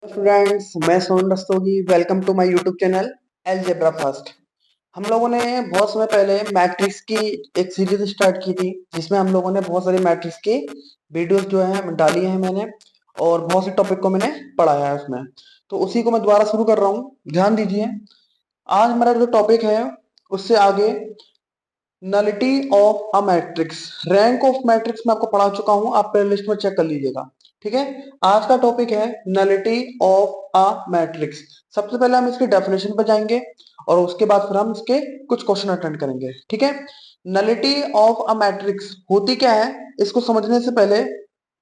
Students, मैं Sohan Rastogi. Welcome to my YouTube channel algebra first. हम लोगों ने बहुत समय पहले मैट्रिक्स की एक सीरीज स्टार्ट की थी, जिसमें हम लोगों ने बहुत सारी मैट्रिक्स की वीडियोस जो है डाली हैं मैंने, और बहुत से टॉपिक को मैंने पढ़ाया है उसमें। तो उसी को मैं दोबारा शुरू कर रहा हूँ, ध्यान दीजिए। आज हमारा जो टॉपिक है उससे आगे nullity of a matrix, rank of matrix मैं आपको पढ़ा चुका हूं, आप प्ले लिस्ट में चेक कर लीजिएगा। ठीक है, आज का टॉपिक है नलिटी ऑफ अ मैट्रिक्स। सबसे पहले हम इसकी डेफिनेशन पर जाएंगे और उसके बाद फिर हम इसके कुछ क्वेश्चन अटेंड करेंगे। ठीक है, नलिटी ऑफ अ मैट्रिक्स होती क्या है, इसको समझने से पहले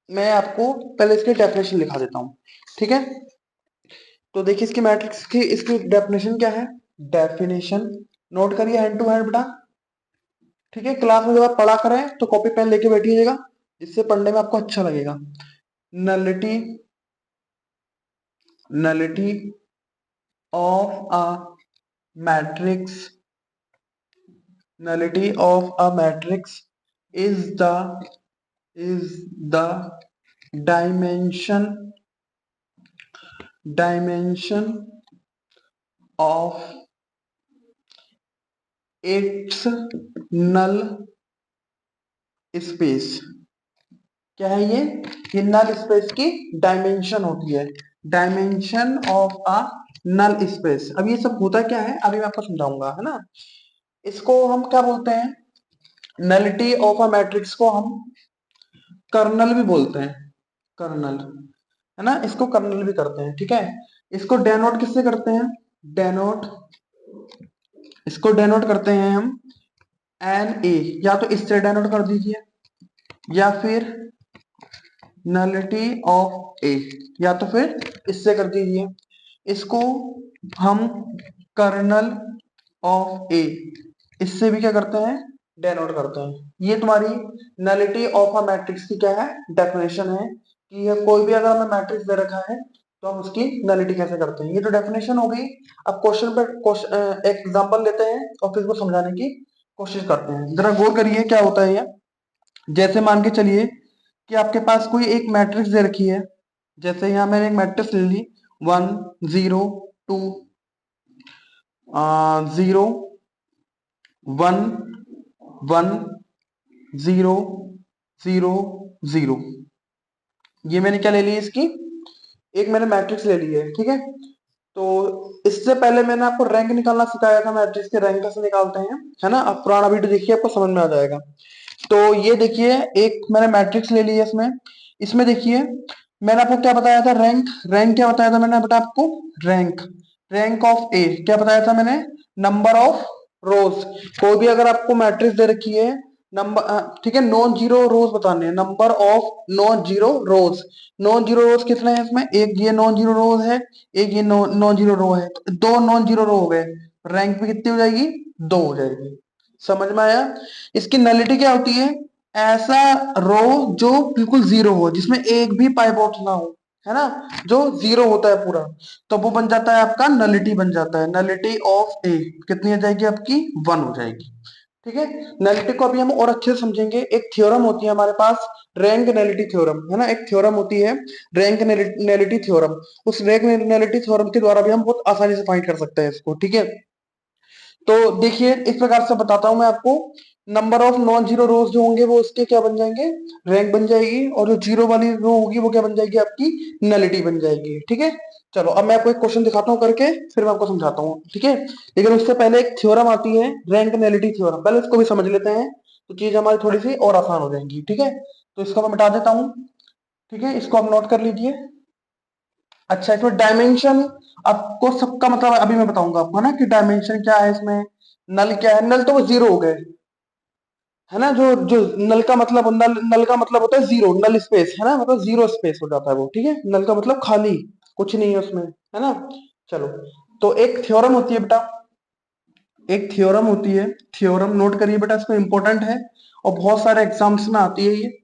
मैं आपको पहले इसकी डेफिनेशन लिखा देता हूँ। ठीक है, तो देखिए इसकी मैट्रिक्स की इसकी डेफिनेशन क्या है। डेफिनेशन नोट करिए हैंड टू हैंड बेटा। ठीक है, क्लास में जब आप पढ़ा करें तो कॉपी पेन लेके बैठिएगा, इससे पढ़ने में आपको अच्छा लगेगा। Nullity nullity of a matrix, nullity of a matrix is the dimension of its null space. क्या है ये नल स्पेस की डायमेंशन होती है, dimension of a null space. अब ये सब होता क्या है अभी मैं आपको समझाऊंगा, है ना। इसको हम क्या बोलते हैं, नलिटी ऑफ अ मैट्रिक्स को हम कर्नल भी बोलते हैं, कर्नल, है ना, इसको कर्नल भी करते हैं। ठीक है, इसको डेनोट किससे करते हैं, डेनोट, इसको डेनोट करते हैं हम एन ए, या तो इससे डेनोट कर दीजिए या फिर नलिटी ऑफ ए, या तो फिर इससे कर दीजिए। इसको हम कर्नल ऑफ ए, इससे भी क्या करते हैं, डेनोट करते हैं। ये तुम्हारी नलिटी ऑफ अ मैट्रिक्स की क्या है, डेफिनेशन है कि ये कोई भी अगर हमें मैट्रिक्स दे रखा है तो हम उसकी नलिटी कैसे करते हैं। ये तो डेफिनेशन हो गई। अब क्वेश्चन पर एक एग्जांपल लेते हैं और फिर इसको समझाने की कोशिश करते हैं। जरा गौर करिए क्या होता है ये। जैसे मान के चलिए कि आपके पास कोई एक मैट्रिक्स दे रखी है। जैसे यहाँ मैंने एक मैट्रिक्स ले ली, 1 0 2 0 1 1 0 0 0। ये मैंने क्या ले ली, इसकी एक मैंने मैट्रिक्स ले ली है। ठीक है, तो इससे पहले मैंने आपको रैंक निकालना सिखाया था, मैट्रिक्स के रैंक कैसे निकालते हैं, है ना। आप पुराना वीडियो देखिए, आपको समझ में आ जाएगा। तो ये देखिए एक मैंने मैट्रिक्स ले ली है, इसमें इसमें देखिए मैंने आपको क्या बताया था, रैंक, रैंक क्या बताया था मैंने बेटा आपको, रैंक, रैंक ऑफ ए क्या बताया था मैंने, नंबर ऑफ रोज। कोई भी अगर आपको मैट्रिक्स दे रखी है, नंबर, ठीक है, नॉन जीरो रोज बताने हैं, number of non zero rose. Non zero रोज कितने हैं इसमें, एक ये नॉन जीरो रोज है, एक ये नॉन जीरो रो है, तो दो नॉन जीरो रो हो गए। रैंक भी कितनी हो जाएगी, दो हो जाएगी। समझ में आया। इसकी नलिटी क्या होती है, ऐसा रो जो बिल्कुल जीरो हो, जिसमें एक भी पाइवोट ना हो, है ना, जो जीरो होता है पूरा, तो वो बन जाता है आपका नलिटी, बन जाता है नलिटी ऑफ ए। कितनी हो जाएगी आपकी, 1 हो जाएगी। ठीक है, नलिटी को अभी हम और अच्छे से समझेंगे। एक थ्योरम होती है हमारे पास, रैंक नलिटी थ्योरम, है ना, एक थ्योरम होती है रैंक नलिटी थ्योरम। उस रैंक नलिटी थ्योरम के द्वारा भी हम बहुत आसानी से फाइंड कर सकते हैं इसको। ठीक है, तो देखिए इस प्रकार से बताता हूं मैं आपको। नंबर ऑफ नॉन जीरो रोज जो होंगे वो उसके क्या बन जाएंगे, रैंक बन जाएगी, और जो जीरो वाली रो होगी वो क्या बन जाएगी, आपकी नलिटी बन जाएगी। ठीक है, चलो अब मैं आपको एक क्वेश्चन दिखाता हूँ करके, फिर मैं आपको समझाता हूँ। ठीक है, लेकिन उससे पहले एक थ्योरम आती है रैंक नलिटी थ्योरम, पहले उसको भी समझ लेते हैं, तो चीज हमारी थोड़ी सी और आसान हो जाएंगी। ठीक है, तो इसको मैं मिटा देता हूँ। ठीक है, इसको आप नोट कर लीजिए। अच्छा, इसमें डायमेंशन आपको सबका मतलब अभी मैं बताऊंगा आपको, है ना, कि डायमेंशन क्या है इसमें। नल क्या है, नल तो वो जीरो हो गए, है ना। जो जो नल का मतलब, नल का मतलब होता है जीरो, नल स्पेस, है ना, मतलब जीरो स्पेस हो जाता है वो। ठीक है, नल का मतलब खाली, कुछ नहीं है उसमें, है ना। चलो, तो एक थ्योरम होती है बेटा, एक थ्योरम होती है, थ्योरम नोट करिए बेटा, इसमें इंपॉर्टेंट है और बहुत सारे एग्जाम्स में आती है ये।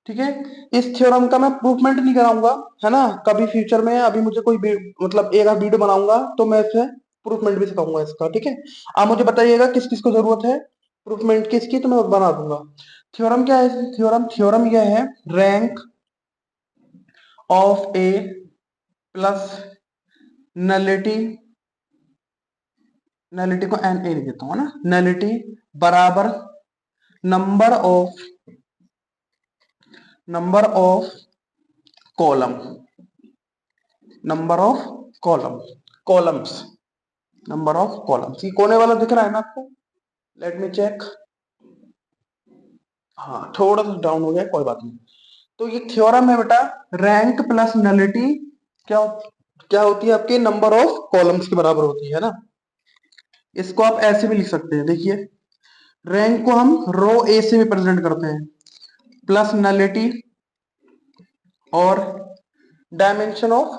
ठीक है, इस थ्योरम का मैं प्रूफमेंट नहीं कराऊंगा, है ना, कभी फ्यूचर में, अभी मुझे कोई मतलब एक आध वीडियो बनाऊंगा तो मैं इसे प्रूफमेंट भी सिखाऊंगा इसका। ठीक है, आप मुझे बताइएगा किस किस को जरूरत है प्रूफमेंट की इसकी, तो मैं बना दूंगा। थ्योरम क्या है, थ्योरम, थ्योरम यह है, rank of A plus nullity, nullity को एन ए लिख देता हूँ ना, नलिटी बराबर number of column, number of column, columns, number of columns. ये कोने वाला दिख रहा है ना आपको? Let me check. हाँ थोड़ा सा डाउन हो गया, कोई बात नहीं। तो ये थ्योरम है बेटा, रैंक प्लस नलिटी क्या क्या होती है आपके, नंबर ऑफ कॉलम्स के बराबर होती है ना। इसको आप ऐसे भी लिख सकते हैं, देखिए रैंक को हम रो ए से रिप्रेजेंट करते हैं, प्लस नलिटी और डायमेंशन ऑफ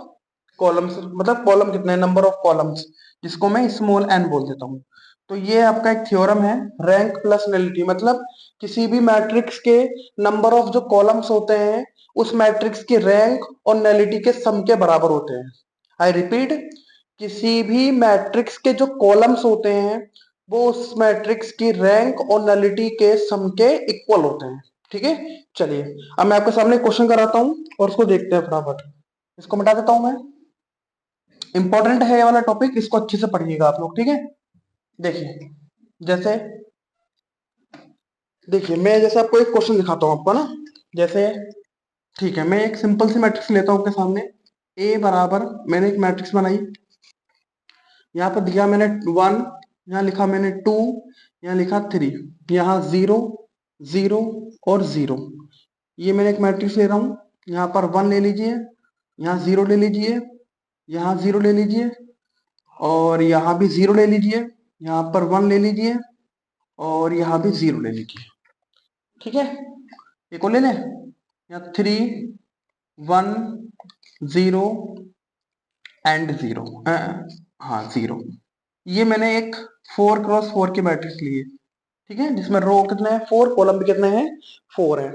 कॉलम्स, मतलब कॉलम कितने हैं, नंबर ऑफ कॉलम्स, जिसको मैं स्मॉल एन बोल देता हूँ। तो ये आपका एक थ्योरम है, रैंक प्लस नलिटी, मतलब किसी भी मैट्रिक्स के नंबर ऑफ जो कॉलम्स होते हैं उस मैट्रिक्स की रैंक और नलिटी के सम के बराबर होते हैं। आई रिपीट, किसी भी मैट्रिक्स के जो कॉलम्स होते हैं वो उस मैट्रिक्स की रैंक और नलिटी के सम के इक्वल होते हैं। ठीक है, चलिए अब मैं आपके सामने क्वेश्चन कराता हूँ और उसको देखते हैं फटाफट। इसको मिटा देता हूं मैं, इंपॉर्टेंट है ये वाला टॉपिक, इसको अच्छे से पढ़िएगा आप लोग, ठीक है। देखिए जैसे, देखिए मैं जैसे आपको एक क्वेश्चन दिखाता हूं आपको ना, जैसे ठीक है, मैं एक सिंपल सी मैट्रिक्स लेता हूं आपके सामने, ए बराबर, मैंने एक मैट्रिक्स बनाई, यहाँ पर दिया मैंने 1, यहाँ लिखा मैंने 2, यहाँ लिखा 3, यहाँ 0 0 और 0। ये मैंने एक मैट्रिक्स ले रहा हूँ, यहाँ पर 1 ले लीजिए, यहाँ 0 ले लीजिए, यहाँ 0 ले लीजिए, और यहाँ भी 0 ले लीजिए, यहाँ पर 1 ले लीजिए, और यहाँ भी 0 ले लीजिए। ठीक है, एक और ले लें, यहाँ 3 1 0 एंड 0, हाँ 0। ये मैंने एक 4x4 की मैट्रिक्स ली है, ठीक है, जिसमें रो कितने हैं 4, कॉलम भी कितने हैं 4 है।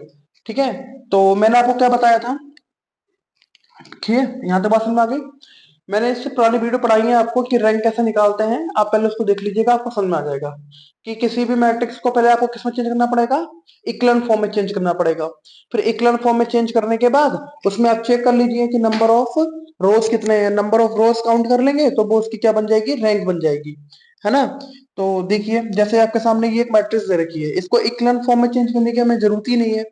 ठीक है, तो मैंने आपको क्या बताया था, ठीक है, यहाँ तक बात समझ में आ गई। मैंने इससे पुरानी वीडियो पढ़ाई है आपको कि रैंक कैसे निकालते हैं, आप पहले उसको देख लीजिएगा, आपको समझ में आ जाएगा कि किसी भी मैट्रिक्स को पहले आपको किसमें चेंज करना पड़ेगा, इक्विवेलेंट फॉर्म में चेंज करना पड़ेगा। फिर इक्विवेलेंट फॉर्म में चेंज करने के बाद उसमें आप चेक कर लीजिए कि नंबर ऑफ रोज कितने हैं, नंबर ऑफ रोज काउंट कर लेंगे तो वो उसकी क्या बन जाएगी, रैंक बन जाएगी, है ना। तो देखिए जैसे आपके सामने ये एक मैट्रिक्स दे रखी है, इसको इक्विवेलेंट फॉर्म में चेंज करने की हमें जरूरत ही नहीं है,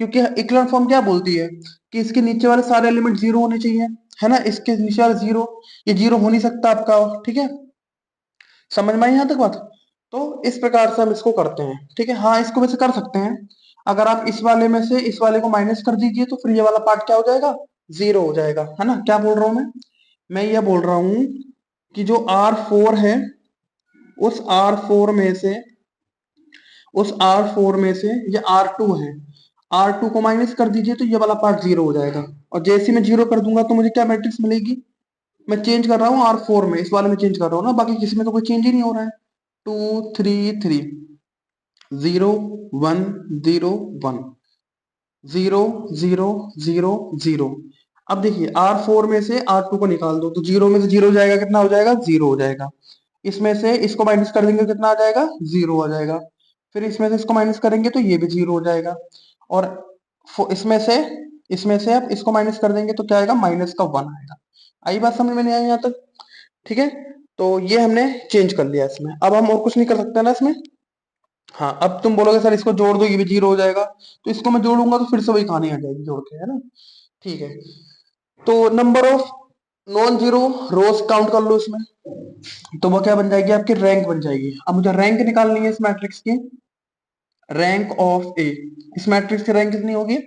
क्योंकि इक्विवेलेंट फॉर्म क्या बोलती है कि इसके नीचे वाले सारे एलिमेंट जीरो होने चाहिए, है ना, इसके नीचे वाले जीरो, ये जीरो हो नहीं सकता आपका, ठीक है, समझ में आई यहाँ तक बात। तो इस प्रकार से हम इसको करते हैं, ठीक है। हाँ इसको वैसे कर सकते हैं, अगर आप इस वाले में से इस वाले को माइनस कर दीजिए तो फिर ये वाला पार्ट क्या हो जाएगा, जीरो हो जाएगा, है ना। क्या बोल रहा हूं मैं ये बोल रहा हूं कि जो R4 है उस R4 में से, उस R4 में से ये R2 है, R2 को माइनस कर दीजिए तो ये वाला पार्ट जीरो हो जाएगा, और जैसे ही मैं जीरो कर दूंगा तो मुझे क्या मैट्रिक्स मिलेगी, मैं चेंज कर रहा हूँ R4 में, इस वाले में चेंज कर रहा हूँ ना, बाकी किसी में तो कोई चेंज ही नहीं हो रहा है। 2 3 3 0 1 0 1 0 0 0 0। अब देखिए R4 में से R2 को निकाल दो तो जीरो में से जीरो जाएगा, कितना हो जाएगा, जीरो हो जाएगा। इसमें से इसको माइनस कर देंगे कितना आ जाएगा, जीरो आ जाएगा। फिर इसमें से इसको माइनस करेंगे तो ये भी जीरो हो जाएगा, और इसमें से, इसमें से आप इसको माइनस कर देंगे तो क्या आएगा, माइनस का 1 आएगा। आई बात समझ में नहीं आई यहाँ तक, ठीक है। तो ये हमने चेंज कर लिया इसमें, अब हम और कुछ नहीं कर सकते ना इसमें। हाँ अब तुम बोलोगे सर इसको जोड़ दो, ये भी जीरो हो जाएगा, तो इसको मैं जोड़ूंगा तो फिर से वही कहानी आ जाएगी जोड़ के, है ना। ठीक है, तो number of non zero rose count कर लो इसमें, तो वो क्या बन जाएगी, आपकी रैंक बन जाएगी। अब मुझे रैंक निकालनी है इस मैट्रिक्स की, रैंक ऑफ ए, इस मैट्रिक्स की रैंक कितनी होगी,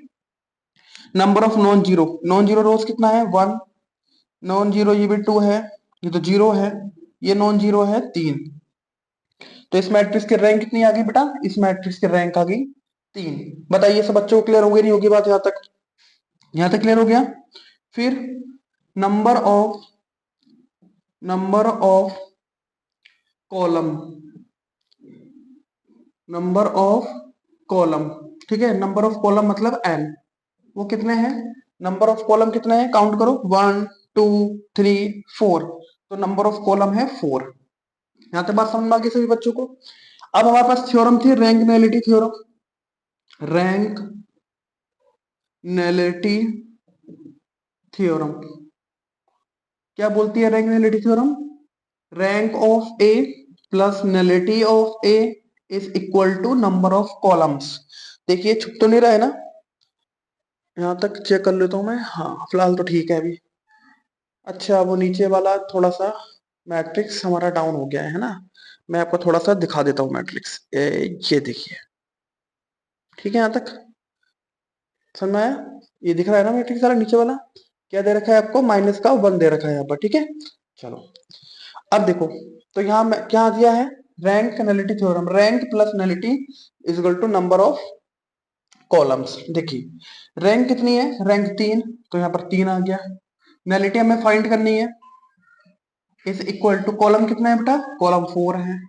number of non zero, non zero रोज कितना है 1, नॉन जीरो ये भी 2 है, ये तो जीरो है, ये नॉन जीरो है 3, तो इस मैट्रिक्स की रैंक कितनी आ गई बेटा, इस मैट्रिक्स की रैंक आ गई 3। बताइए सब बच्चों को क्लियर हो गई नहीं होगी बात यहाँ तक, यहाँ तक क्लियर हो गया। फिर number of, number of column, number of column, ठीक है, नंबर ऑफ कॉलम मतलब एन, वो कितने हैं, नंबर ऑफ कॉलम कितने हैं, काउंट करो 1 2 3 4, तो नंबर ऑफ कॉलम है 4। यहाँ तक बात समझ में आ गई सभी बच्चों को। अब हमारे पास थ्योरम थी rank nullity theorem, rank nullity theorem, क्या बोलती है rank nullity theorem? Rank of A plus nullity of A is equal to number of columns. देखिए छुप तो नहीं रहा है ना? यहां तक चेक कर लेता हूं मैं। हाँ फिलहाल तो ठीक है अभी। अच्छा वो नीचे वाला थोड़ा सा मैट्रिक्स हमारा डाउन हो गया है ना? मैं आपको थोड़ा सा दिखा देता हूँ मैट्रिक्स। ये देखिए, ठीक है, यहाँ तक समझ में आया? ये दिख रहा है ना मैट्रिक्स वाला नीचे वाला? क्या दे रखा है आपको? माइनस का 1 दे रखा है यहाँ पर, ठीक है। चलो अब देखो, तो यहाँ क्या दिया है? Rank nullity theorem, rank plus nullity is equal to number of columns. देखिए रैंक कितनी है? रैंक 3, तो यहाँ पर 3 आ गया। नलिटी हमें फाइंड करनी है, इज इक्वल टू कॉलम कितना है बेटा? कॉलम 4 है।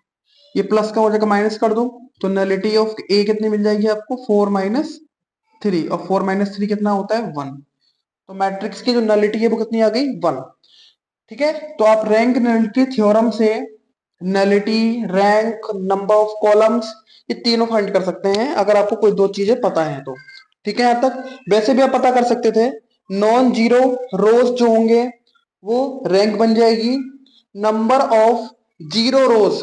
ये प्लस का हो जाएगा, माइनस कर दो, तो नलिटी ऑफ ए कितनी मिल जाएगी आपको? 4 माइनस 3, और 4 माइनस 3 कितना होता है? 1। तो मैट्रिक्स की जो नलिटी है वो कितनी आ गई? 1। ठीक है, तो आप रैंक नलिटी थ्योरम से nullity, rank, number of columns, ये तीनों फाइंड कर सकते हैं अगर आपको कोई दो चीजें पता है तो। ठीक है, यहां तक वैसे भी आप पता कर सकते थे। नॉन जीरो रोज जो होंगे वो रैंक बन जाएगी। नंबर ऑफ जीरो रोज,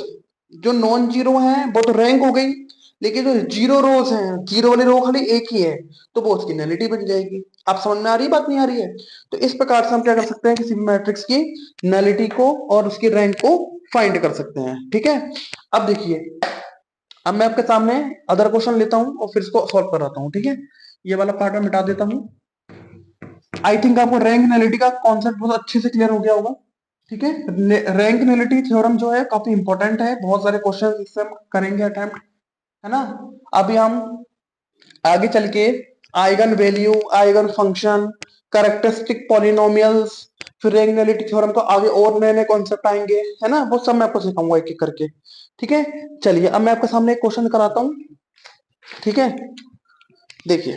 जो नॉन जीरो हैं वो तो रैंक हो गई, लेकिन जो जीरो रोज हैं, जीरो वाली रो खाली एक ही है, तो वो उसकी नलिटी बन जाएगी। आप समझ में आ रही है बात? नहीं आ रही है? तो इस प्रकार से हम क्या कर सकते हैं, किसी भी मैट्रिक्स की नलिटी को और उसकी रैंक को फाइंड कर सकते हैं। ठीक है, अब देखिए, अब मैं आपके सामने अदर क्वेश्चन लेता हूं और फिर इसको सॉल्व कराता हूं। ठीक है, ये वाला पार्ट मैं मिटा देता हूं। आई थिंक आपको रैंक नलिटी का कॉन्सेप्ट बहुत अच्छे से क्लियर हो गया होगा। ठीक है, रैंक नलिटी थ्योरम जो है काफी इंपॉर्टेंट है, बहुत सारे क्वेश्चन इससे हम करेंगे अटेम्प्ट, है ना। अभी हम आगे चल के eigen value, eigen function, characteristic polynomials, फिर रैंक नलिटी थ्योरम तो आगे और नए नए कॉन्सेप्ट आएंगे, है ना, वो सब मैं आपको सिखाऊंगा एक एक करके। ठीक है, चलिए अब मैं आपके सामने एक क्वेश्चन कराता हूँ। ठीक है, देखिए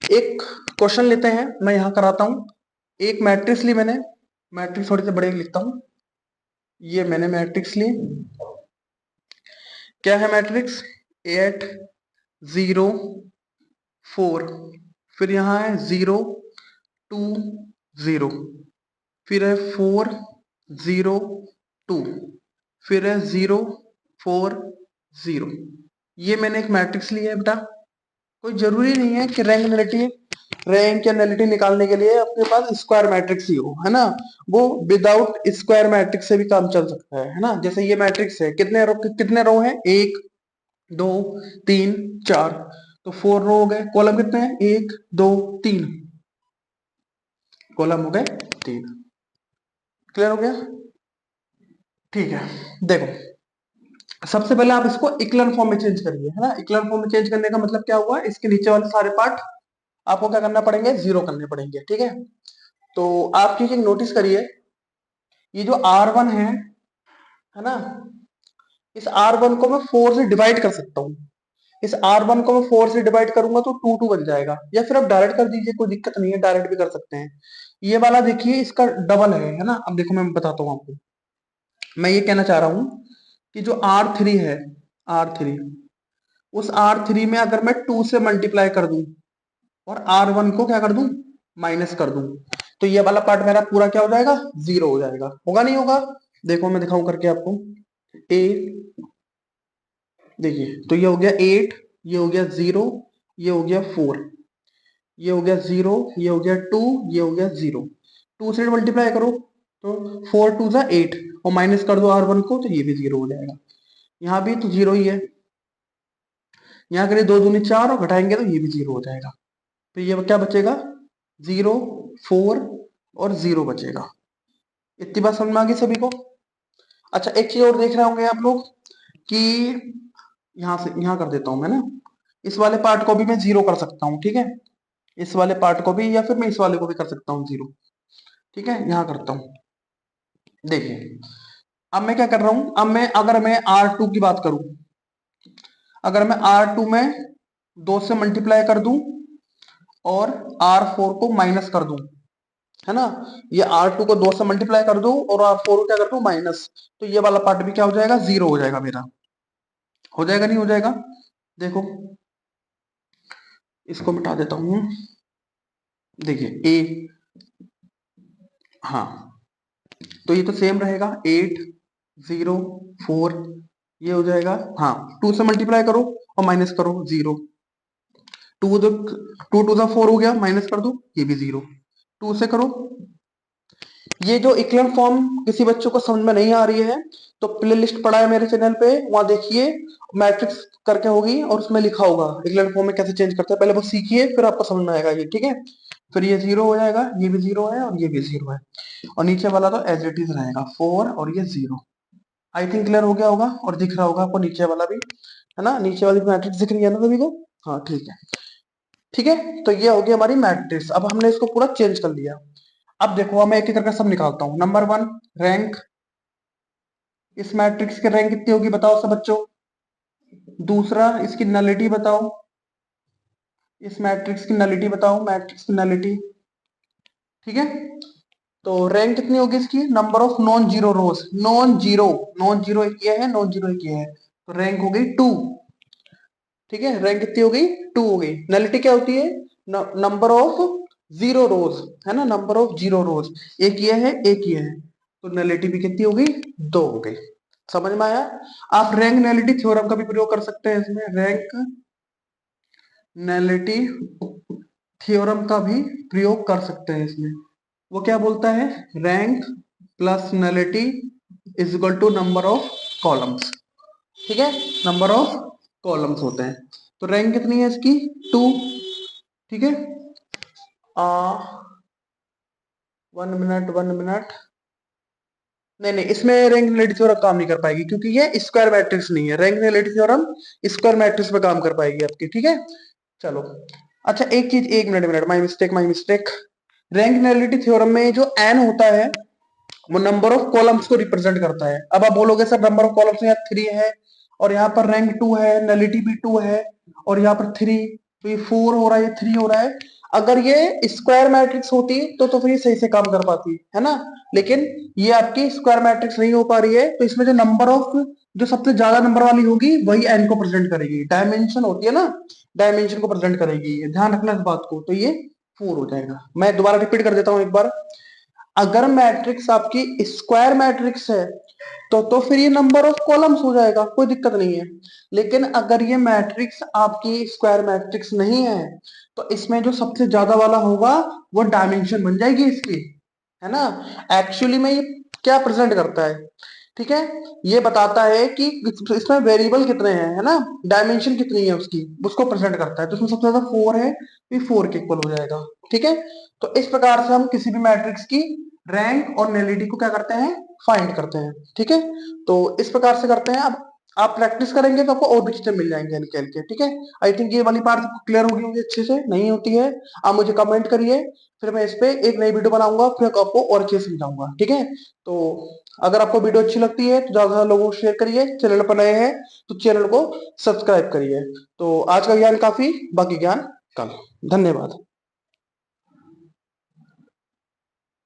एक क्वेश्चन लेते हैं, मैं यहाँ कराता हूँ। एक मैट्रिक्स ली मैंने, मैट्रिक्स थोड़ी सी बड़ी लिखता हूँ। ये मैंने मैट्रिक्स ली, क्या है मैट्रिक्स? 8 0 4, फिर यहाँ है 0 2 0, फिर है 4 0 2, फिर है 0 4 0। ये मैंने एक मैट्रिक्स लिया है बेटा। कोई जरूरी नहीं है कि रैंक नलिटी, रैंक या नलिटी निकालने के लिए आपके पास स्क्वायर मैट्रिक्स ही हो, है ना। वो विदाउट स्क्वायर मैट्रिक्स से भी काम चल सकता है ना। जैसे ये मैट्रिक्स है, कितने रो है? 1 2 3 4, तो 4 रो हो गए। कॉलम कितने हैं? 1 2 3, कॉलम हो गए 3। क्लियर हो गया? ठीक है, देखो सबसे पहले आप इसको इक्लन फॉर्म में चेंज करिए, है ना। इक्लन फॉर्म में चेंज करने का मतलब क्या हुआ? इसके नीचे वाले सारे पार्ट आपको क्या करना पड़ेंगे? जीरो करने पड़ेंगे। ठीक है, तो आप एक नोटिस करिए, ये जो R1 है ना, इस R1 को मैं 4 से डिवाइड कर सकता हूँ। इस R1 को मैं 4 से डिवाइड करूंगा तो 2 2 बन जाएगा, या फिर आप डायरेक्ट कर दीजिए, कोई दिक्कत नहीं है, डायरेक्ट भी कर सकते हैं। ये वाला देखिए इसका डबल है ना। अब देखो मैं बताता हूँ आपको, मैं ये कहना चाह रहा हूँ कि जो R3 है, R3, उस R3 में अगर मैं 2 से मल्टीप्लाई कर दूं और R1 को क्या कर दूं? माइनस कर दूं, तो ये वाला पार्ट मेरा पूरा क्या हो जाएगा? जीरो हो जाएगा। होगा नहीं होगा? देखो मैं दिखाऊं करके आपको। ए, देखिए तो ये हो गया 8, ये हो गया 0, ये हो गया 4, ये हो गया 0, ये हो गया 2, ये हो गया 0। 2 से मल्टीप्लाई करो तो 4 2 जा 8, और माइनस कर दो R1 को तो ये भी 0 हो जाएगा। यहाँ भी तो 0 ही है, यहाँ करिए 2 दूनी 4 और घटाएंगे तो ये भी 0 हो जाएगा। तो ये क्या बचेगा? 0 4 और 0 बचेगा। इतनी बात समझ में आ गई सभी को? अच्छा एक चीज और देख रहे होंगे आप लोग कि यहाँ से यहाँ कर देता हूं मैं ना, इस वाले पार्ट को भी मैं 0 कर सकता हूँ। ठीक है, इस वाले पार्ट को भी, या फिर मैं इस वाले को भी कर सकता हूँ 0। ठीक है, यहाँ करता हूँ। देखिए अब मैं क्या कर रहा हूं, अब मैं अगर मैं R2 की बात करूं, अगर मैं R2 में 2 से मल्टीप्लाई कर दूं और R4 को माइनस कर दूं, है ना, ये R2 को 2 से मल्टीप्लाई कर दूं और R4 को क्या कर दूं? माइनस, तो ये वाला पार्ट भी क्या हो जाएगा? 0 हो जाएगा मेरा। हो जाएगा नहीं हो जाएगा? देखो इसको मिटा देता हूं। देखिए ए, हाँ तो ये तो सेम रहेगा 8 0 4 ये हो जाएगा। हाँ 2 से मल्टीप्लाई करो और माइनस करो 0। 2 टू टू द 4 हो गया, माइनस कर दो ये भी 0। 2 से करो। ये जो इक्वेशन फॉर्म किसी बच्चों को समझ में नहीं आ रही है तो प्ले लिस्ट पड़ा है मेरे चैनल पे, वहां देखिए मैट्रिक्स करके होगी और उसमें लिखा होगा इक्वेशन फॉर्म में कैसे चेंज करते हैं, पहले वो सीखिए फिर आपको समझ में आएगा ये, ठीक है। फिर ये 0 हो जाएगा, ये भी 0 है और ये भी 0 है, और नीचे वाला तो एज इट इज रहेगा 4 और ये 0। आई थिंक क्लियर हो गया होगा और दिख रहा होगा आपको नीचे वाला भी, है ना, नीचे वाली मैट्रिक्स दिख रही है ना सभी को। हाँ ठीक है, ठीक है। तो ये हो गई हमारी मैट्रिक्स, अब हमने इसको पूरा चेंज कर लिया। अब देखो मैं एक एक करके सब निकालता हूँ। नंबर 1 रैंक, इस मैट्रिक्स की रैंक कितनी होगी बताओ सब बच्चों। दूसरा इसकी नलिटी बताओ, इस मैट्रिक्स की नलिटी बताओ, मैट्रिक्स की नलिटी, ठीक है। तो रैंक कितनी होगी इसकी, number of non zero rose, non zero एक ये है, नॉन जीरो एक ये है, तो रैंक हो गई 2, ठीक है। रैंक कितनी हो गई 2 हो गई। नलिटी क्या होती है, नंबर ऑफ जीरो रोज, है ना, नंबर ऑफ जीरो रोज, एक ये है एक ये है, तो नलिटी भी कितनी हो गई 2 हो गई। समझ में आया। आप रैंक नलिटी थ्योरम का भी प्रयोग कर सकते हैं इसमें, रैंक नलिटी थ्योरम का भी प्रयोग कर सकते हैं इसमें। वो क्या बोलता है, rank plus nullity is equal to number of columns, ठीक है, नंबर ऑफ कॉलम्स होते हैं। तो रैंक कितनी है इसकी 2, ठीक है। आ 1 मिनट नहीं नहीं, इसमें रैंक नलिटी थ्योरम काम नहीं कर पाएगी क्योंकि ये स्क्वायर मैट्रिक्स नहीं है। Rank nullity theorem square matrix पे काम कर पाएगी आपकी, ठीक है। चलो अच्छा एक चीज, 1 minute my mistake my mistake. Rank nullity theorem में जो एन होता है वो नंबर ऑफ कॉलम्स को रिप्रेजेंट करता है। अब आप बोलोगे सर नंबर ऑफ कॉलम्स यहाँ 3 है और यहाँ पर रैंक 2 है, नलिटी भी 2 है और यहाँ पर 3, तो ये 4 हो रहा है, ये 3 हो रहा है। अगर ये स्क्वायर मैट्रिक्स होती तो फिर ये सही से काम कर पाती, है ना। लेकिन ये आपकी स्क्वायर मैट्रिक्स नहीं हो पा रही है, तो इसमें जो नंबर ऑफ जो सबसे ज्यादा नंबर वाली होगी वही एन को प्रेजेंट करेगी, डायमेंशन होती है ना, डायमेंशन को प्रेजेंट करेगी, ध्यान रखना इस बात को। तो ये 4 हो जाएगा। मैं दोबारा रिपीट कर देता हूं एक बार। अगर मैट्रिक्स आपकी स्क्वायर मैट्रिक्स है तो फिर ये नंबर ऑफ कॉलम्स हो जाएगा, कोई दिक्कत नहीं है। लेकिन अगर ये मैट्रिक्स आपकी स्क्वायर मैट्रिक्स नहीं है तो इसमें जो सबसे ज्यादा वाला होगा वो डायमेंशन बन जाएगी इसकी, है ना। एक्चुअली में ये क्या प्रेजेंट करता है, ठीक है, ये बताता है कि इसमें वेरिएबल कितने हैं, है ना, डायमेंशन कितनी है उसकी, उसको प्रेजेंट करता है। तो उसमें सबसे ज्यादा 4 है तो 4 के इक्वल हो जाएगा, ठीक है। तो इस प्रकार से हम किसी भी मैट्रिक्स की रैंक और नलिटी को क्या करते हैं, फाइंड करते हैं, ठीक है। तो इस प्रकार से करते हैं। अब आप प्रैक्टिस करेंगे तो आपको और भी चीजें मिल जाएंगे निकल के, ठीक है। आई थिंक ये वाली पार्ट क्लियर होगी होगी अच्छे से, नहीं होती है आप मुझे कमेंट करिए, फिर मैं इस पे एक नई वीडियो बनाऊंगा, फिर आपको और अच्छे से समझाऊंगा, ठीक है। तो अगर आपको वीडियो अच्छी लगती है तो ज्यादा से ज्यादा लोगों को शेयर करिए, चैनल पर नए हैं तो चैनल को सब्सक्राइब करिए। तो आज का ज्ञान काफी, बाकी ज्ञान कल। धन्यवाद।